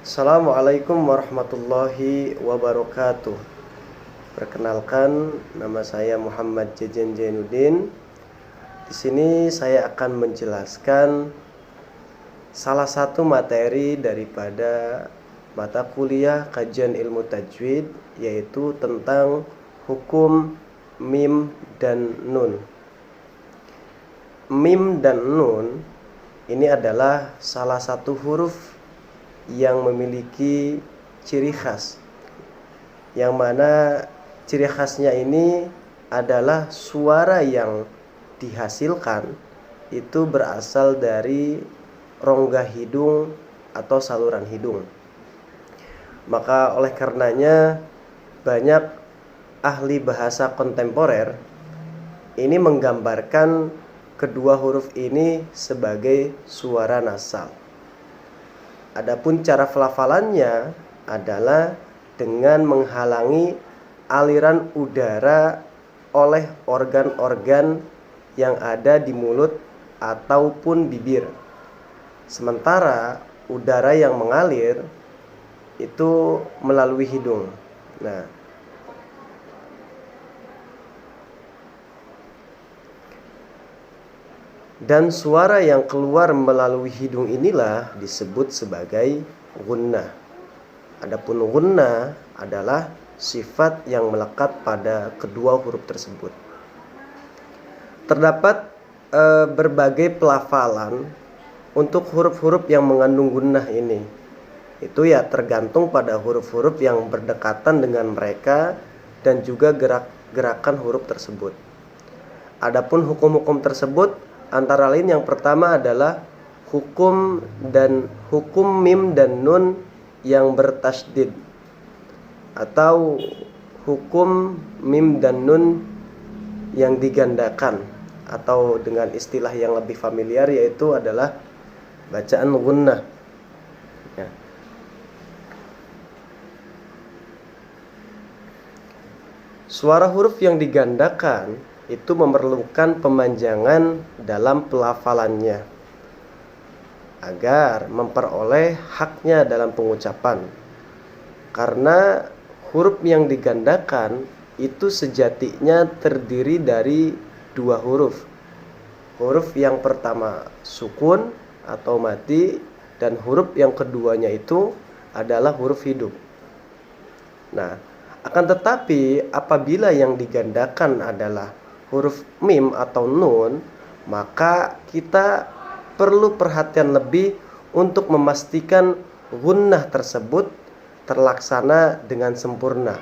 Assalamualaikum warahmatullahi wabarakatuh. Perkenalkan, nama saya Muhammad Jejen Jainuddin. Di sini saya akan menjelaskan salah satu materi daripada mata kuliah kajian ilmu tajwid, yaitu tentang hukum mim dan nun. Mim dan nun ini adalah salah satu huruf yang memiliki ciri khas, yang mana ciri khasnya ini adalah suara yang dihasilkan itu berasal dari rongga hidung atau saluran hidung. Maka oleh karenanya banyak ahli bahasa kontemporer ini menggambarkan kedua huruf ini sebagai suara nasal. Adapun cara pelafalannya adalah dengan menghalangi aliran udara oleh organ-organ yang ada di mulut ataupun bibir. Sementara udara yang mengalir itu melalui hidung. Nah, dan suara yang keluar melalui hidung inilah disebut sebagai gunnah. Adapun gunnah adalah sifat yang melekat pada kedua huruf tersebut. Terdapat berbagai pelafalan untuk huruf-huruf yang mengandung gunnah ini. Itu ya tergantung pada huruf-huruf yang berdekatan dengan mereka dan juga gerakan huruf tersebut. Adapun hukum-hukum tersebut antara lain yang pertama adalah hukum mim dan nun yang bertasydid, atau hukum mim dan nun yang digandakan, atau dengan istilah yang lebih familiar yaitu adalah bacaan gunnah. Ya. Suara huruf yang digandakan itu memerlukan pemanjangan dalam pelafalannya agar memperoleh haknya dalam pengucapan. Karena huruf yang digandakan itu sejatinya terdiri dari dua huruf. Huruf yang pertama sukun atau mati, dan huruf yang keduanya itu adalah huruf hidup. Nah, akan tetapi apabila yang digandakan adalah huruf mim atau nun, maka kita perlu perhatian lebih untuk memastikan gunnah tersebut terlaksana dengan sempurna.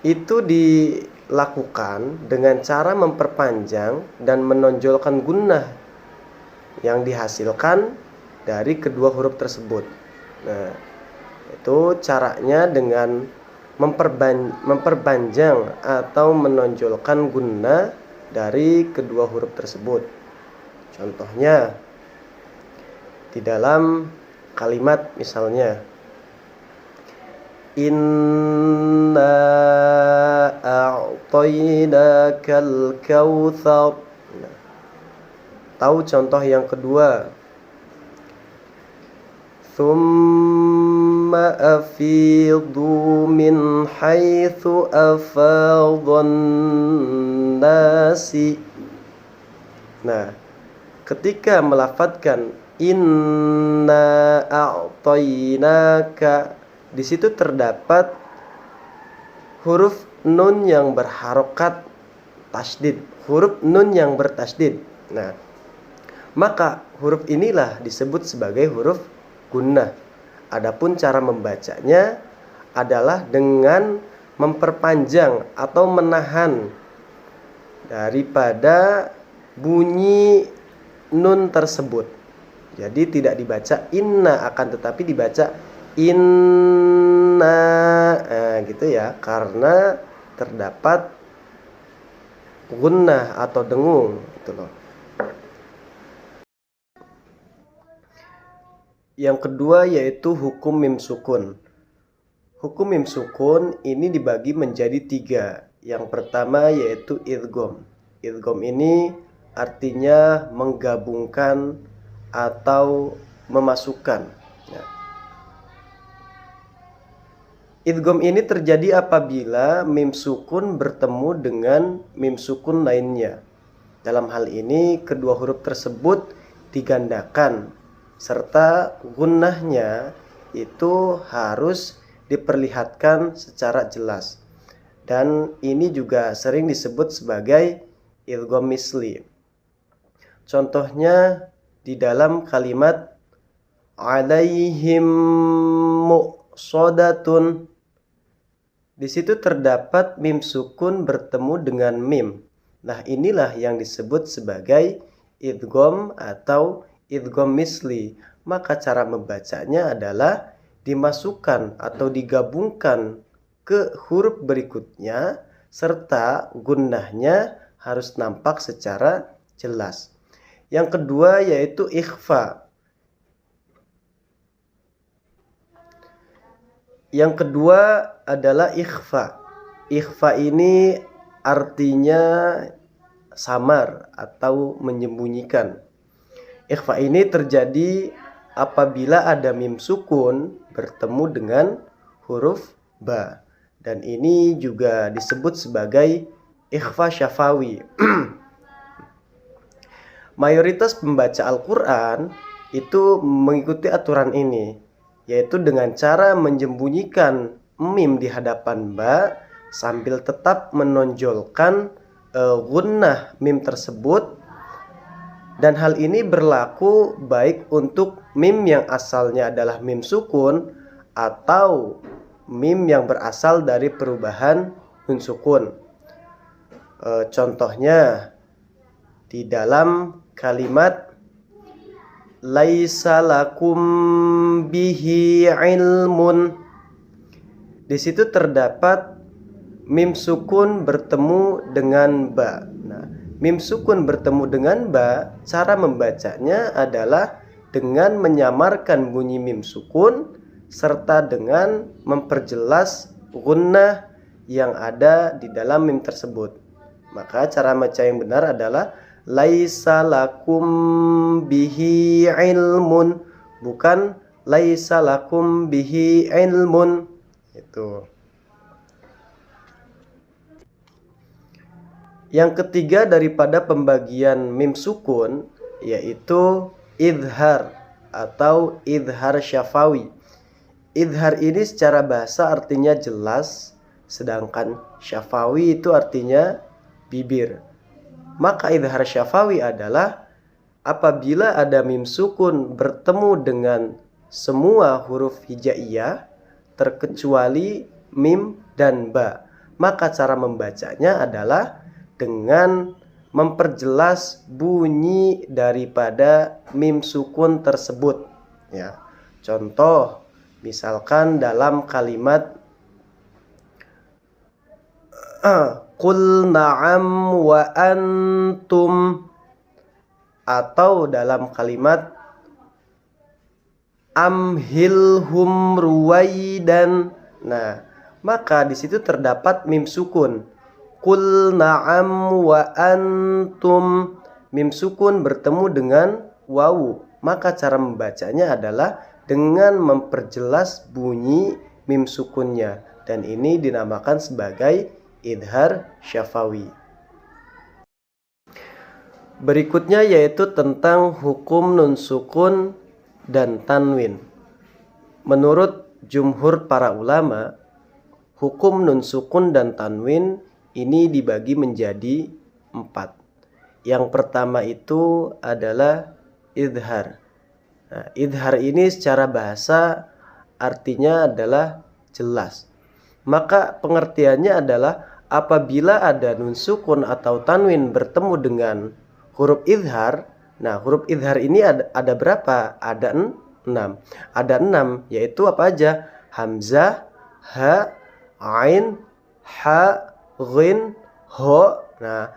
Itu dilakukan dengan cara memperpanjang dan menonjolkan gunnah yang dihasilkan dari kedua huruf tersebut. Nah, itu caranya dengan memperpanjang atau menonjolkan gunnah dari kedua huruf tersebut. Contohnya di dalam kalimat misalnya inna a'tainakal kautsar. Nah, tahu contoh yang kedua, thumma afidu min haitsu afadhan nasi. Nah, ketika melafadzkan inna a'tainaka, di situ terdapat huruf nun yang berharokat tasydid, huruf nun yang bertasydid. Nah, maka huruf inilah disebut sebagai huruf gunnah. Adapun cara membacanya adalah dengan memperpanjang atau menahan daripada bunyi nun tersebut. Jadi tidak dibaca inna, akan tetapi dibaca inna, gitu ya, karena terdapat gunnah atau dengung, gitu loh. Yang kedua yaitu hukum mim sukun. Hukum mim sukun ini dibagi menjadi tiga. Yang pertama yaitu idgham. Idgham ini artinya menggabungkan atau memasukkan. Ya. Idgham ini terjadi apabila mim sukun bertemu dengan mim sukun lainnya. Dalam hal ini kedua huruf tersebut digandakan serta gunnahnya itu harus diperlihatkan secara jelas. Dan ini juga sering disebut sebagai idgham misli. Contohnya di dalam kalimat alaihim muqsadatun. Di situ terdapat mim sukun bertemu dengan mim. Nah, inilah yang disebut sebagai idgham atau idgham misli. Maka cara membacanya adalah dimasukkan atau digabungkan ke huruf berikutnya serta gunnahnya harus nampak secara jelas. Yang kedua yaitu ikhfa. Yang kedua adalah ikhfa. Ikhfa ini artinya samar atau menyembunyikan. Ikhfa ini terjadi apabila ada mim sukun bertemu dengan huruf ba. Dan ini juga disebut sebagai ikhfa syafawi. Mayoritas pembaca Al-Quran itu mengikuti aturan ini, yaitu dengan cara menyembunyikan mim di hadapan ba sambil tetap menonjolkan gunnah mim tersebut. Dan hal ini berlaku baik untuk mim yang asalnya adalah mim sukun atau mim yang berasal dari perubahan nun sukun. Contohnya di dalam kalimat laisa lakum bihi ilmun. Di situ terdapat mim sukun bertemu dengan ba. Nah, mim sukun bertemu dengan ba, cara membacanya adalah dengan menyamarkan bunyi mim sukun serta dengan memperjelas gunnah yang ada di dalam mim tersebut. Maka cara baca yang benar adalah laisa lakum bihi ilmun, bukan laisa lakum bihi ilmun. Itu. Yang ketiga daripada pembagian mim sukun yaitu idhar atau idhar syafawi. Idhar ini secara bahasa artinya jelas, sedangkan syafawi itu artinya bibir. Maka idhar syafawi adalah apabila ada mim sukun bertemu dengan semua huruf hijaiyah terkecuali mim dan ba. Maka cara membacanya adalah dengan memperjelas bunyi daripada mim sukun tersebut. Ya. Contoh, misalkan dalam kalimat qul na'am wa antum, atau dalam kalimat amhilhum ruwaidan. Nah, maka di situ terdapat mim sukun. Qul na'am wa antum, mim sukun bertemu dengan wawu. Maka cara membacanya adalah dengan memperjelas bunyi mim sukunnya, dan ini dinamakan sebagai idhar syafawi. Berikutnya yaitu tentang hukum nun sukun dan tanwin. Menurut jumhur para ulama, hukum nun sukun dan tanwin ini dibagi menjadi 4. Yang pertama itu adalah idhar. Nah, idhar ini secara bahasa artinya adalah jelas. Maka pengertiannya adalah apabila ada nun sukun atau tanwin bertemu dengan huruf idhar. Nah, huruf idhar ini ada berapa? Ada 6. Ada 6, yaitu apa aja? Hamzah, ha, ain, ha, ghin, ho. Nah,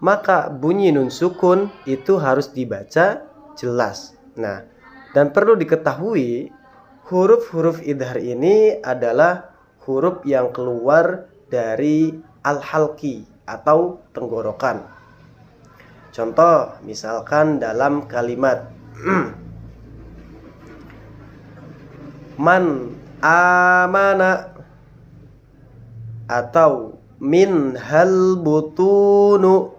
maka bunyi nun sukun itu harus dibaca jelas. Nah, dan perlu diketahui huruf-huruf idhar ini adalah huruf yang keluar dari al-halqi atau tenggorokan. Contoh, misalkan dalam kalimat man amana, atau min hal butunu.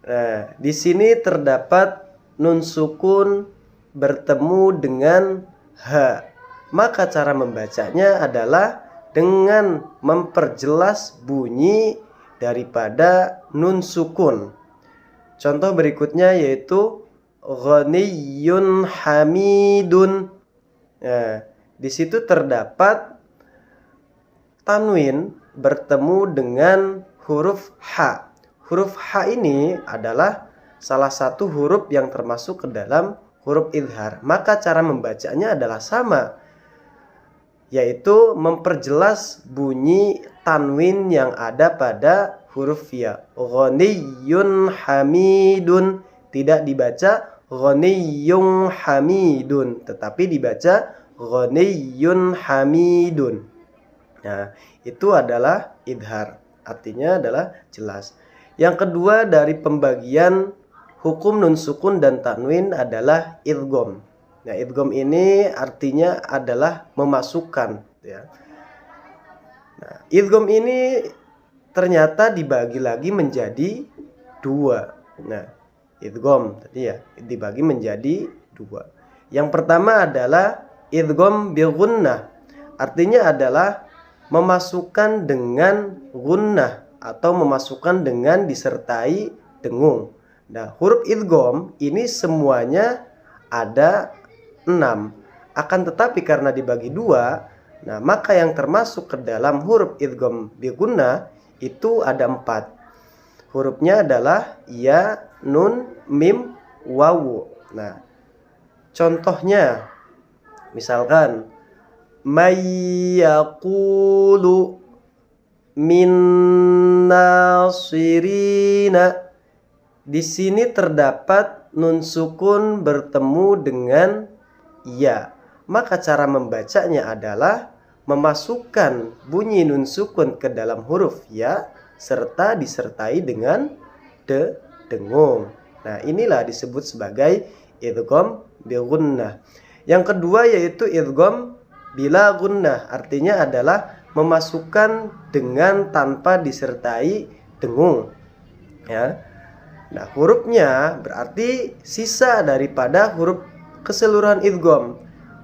Nah, di sini terdapat nun sukun bertemu dengan ha. Maka cara membacanya adalah dengan memperjelas bunyi daripada nun sukun. Contoh berikutnya yaitu ghaniyun hamidun. Nah, di situ terdapat tanwin bertemu dengan huruf ha. Huruf ha ini adalah salah satu huruf yang termasuk ke dalam huruf idhar. Maka cara membacanya adalah sama, yaitu memperjelas bunyi tanwin yang ada pada huruf ya. Ghaniyun hamidun, tidak dibaca ghaniyun hamidun, tetapi dibaca ghaniyun hamidun. Nah, itu adalah idhar, artinya adalah jelas. Yang kedua dari pembagian hukum nun sukun dan tanwin adalah idgham. Nah, idgham ini artinya adalah memasukkan, ya. Nah, idgham ini ternyata dibagi lagi menjadi dua. Nah, idgham tadi ya dibagi menjadi dua. Yang pertama adalah idgham bi gunnah. Artinya adalah memasukkan dengan gunnah atau memasukkan dengan disertai dengung. Nah, huruf idgham ini semuanya ada 6. Akan tetapi karena dibagi dua, nah maka yang termasuk ke dalam huruf idgham bi gunnah itu ada 4. Hurufnya adalah ya, nun, mim, wawu. Nah, contohnya misalkan may yaqulu min nasirina. Di sini terdapat nun sukun bertemu dengan ya. Maka cara membacanya adalah memasukkan bunyi nun sukun ke dalam huruf ya serta disertai dengan dengung. Nah, inilah disebut sebagai idgham bi gunnah. Yang kedua yaitu idgham bila gunnah, artinya adalah memasukkan dengan tanpa disertai dengung, ya. Nah, hurufnya berarti sisa daripada huruf keseluruhan idgham.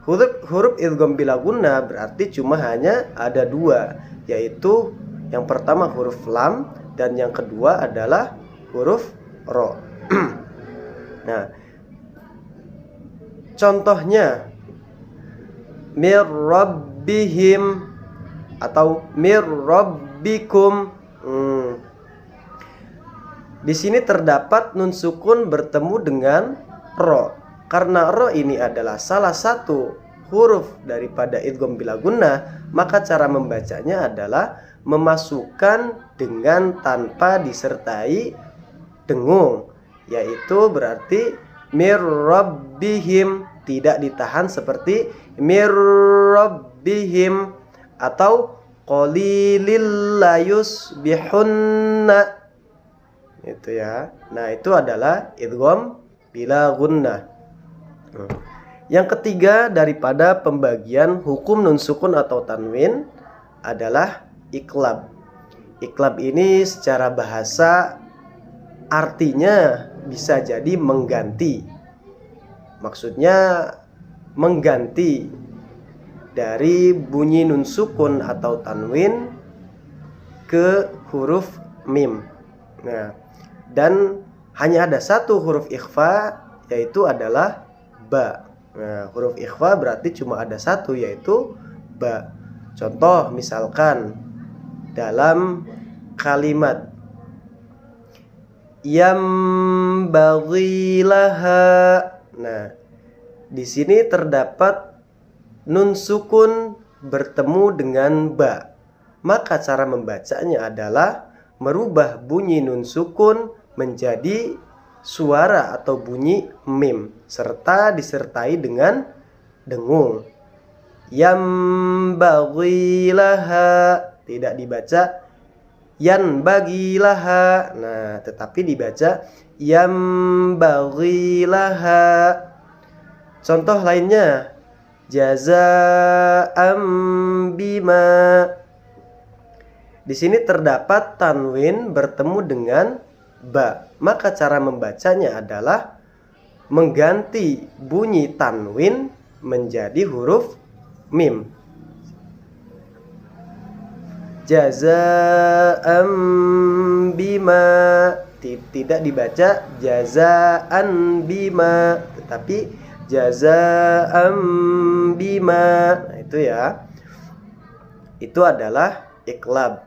Huruf idgham bila gunnah berarti cuma hanya ada 2, yaitu yang pertama huruf lam dan yang kedua adalah huruf ro. Nah, contohnya mir rabbihim atau mir rabbikum. Di sini terdapat nun sukun bertemu dengan ro. Karena ro ini adalah salah satu huruf daripada idgham bila gunnah, maka cara membacanya adalah memasukkan dengan tanpa disertai dengung, yaitu berarti mir rabbihim, tidak ditahan seperti mir rabbihim atau qalilil layusbihunna. Itu ya. Nah, itu adalah idgham bila gunnah. Yang ketiga daripada pembagian hukum nun sukun atau tanwin adalah iqlab. Iqlab ini secara bahasa artinya bisa jadi mengganti. Maksudnya mengganti dari bunyi nun sukun atau tanwin ke huruf mim. Nah, dan hanya ada satu huruf ikhfa, yaitu adalah ba. Nah, huruf ikhfa berarti cuma ada satu, yaitu ba. Contoh misalkan dalam kalimat yambaghi laha. Nah, di sini terdapat nun sukun bertemu dengan ba. Maka cara membacanya adalah merubah bunyi nun sukun menjadi suara atau bunyi mim serta disertai dengan dengung. Yambaghi laha, tidak dibaca yanbaghi laha. Nah, tetapi dibaca yambaghi laha. Contoh lainnya Jazaa'an bima. Di sini terdapat tanwin bertemu dengan ba. Maka cara membacanya adalah mengganti bunyi tanwin menjadi huruf mim. Jazaa'an bima. Tidak dibaca jazaan bima, tetapi jazaa'an bima. Nah, itu ya. Itu adalah iqlab.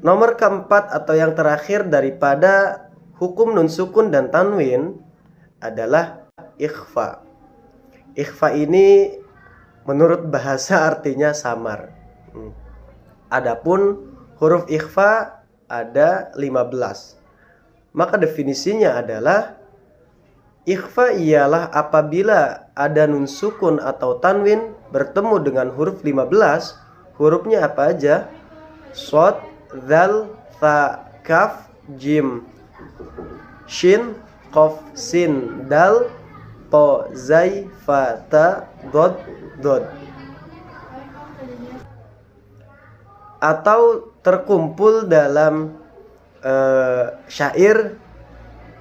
Nomor keempat atau yang terakhir daripada hukum nun sukun dan tanwin adalah ikhfa. Ikhfa ini menurut bahasa artinya samar. Adapun huruf ikhfa ada 15. Maka definisinya adalah ikhfa ialah apabila ada nun sukun atau tanwin bertemu dengan huruf 15. Hurufnya apa aja? Shad, dzal, tha, kaf, jim, shin, qaf, sin, dal, to, zai, fa, ta, dod, dod. Atau terkumpul dalam syair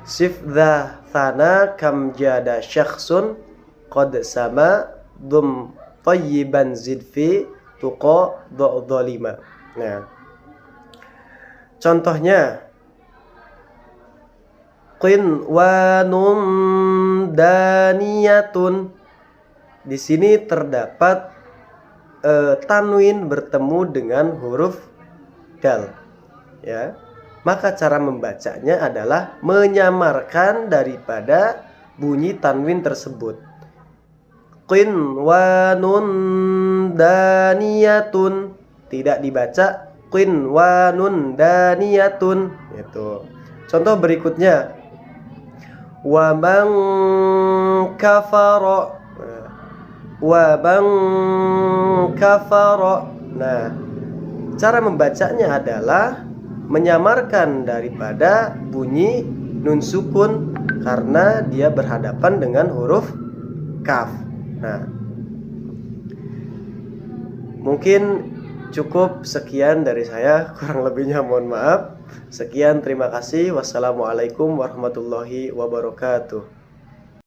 sifdha thana kam jada syakhsun qad sama dum tayyiban zidfi tuqa dhalima. Nah, contohnya qinwanun daniyatun. Di sini terdapat tanwin bertemu dengan huruf dal, ya. Maka cara membacanya adalah menyamarkan daripada bunyi tanwin tersebut. Qinwanun daniyatun, tidak dibaca qinwanun daniyatun. Itu. Contoh berikutnya, wa man kafara. Wa man kafara. Nah, cara membacanya adalah menyamarkan daripada bunyi nun sukun karena dia berhadapan dengan huruf kaf. Nah, mungkin cukup sekian dari saya, kurang lebihnya mohon maaf. Sekian, terima kasih. Wassalamualaikum warahmatullahi wabarakatuh.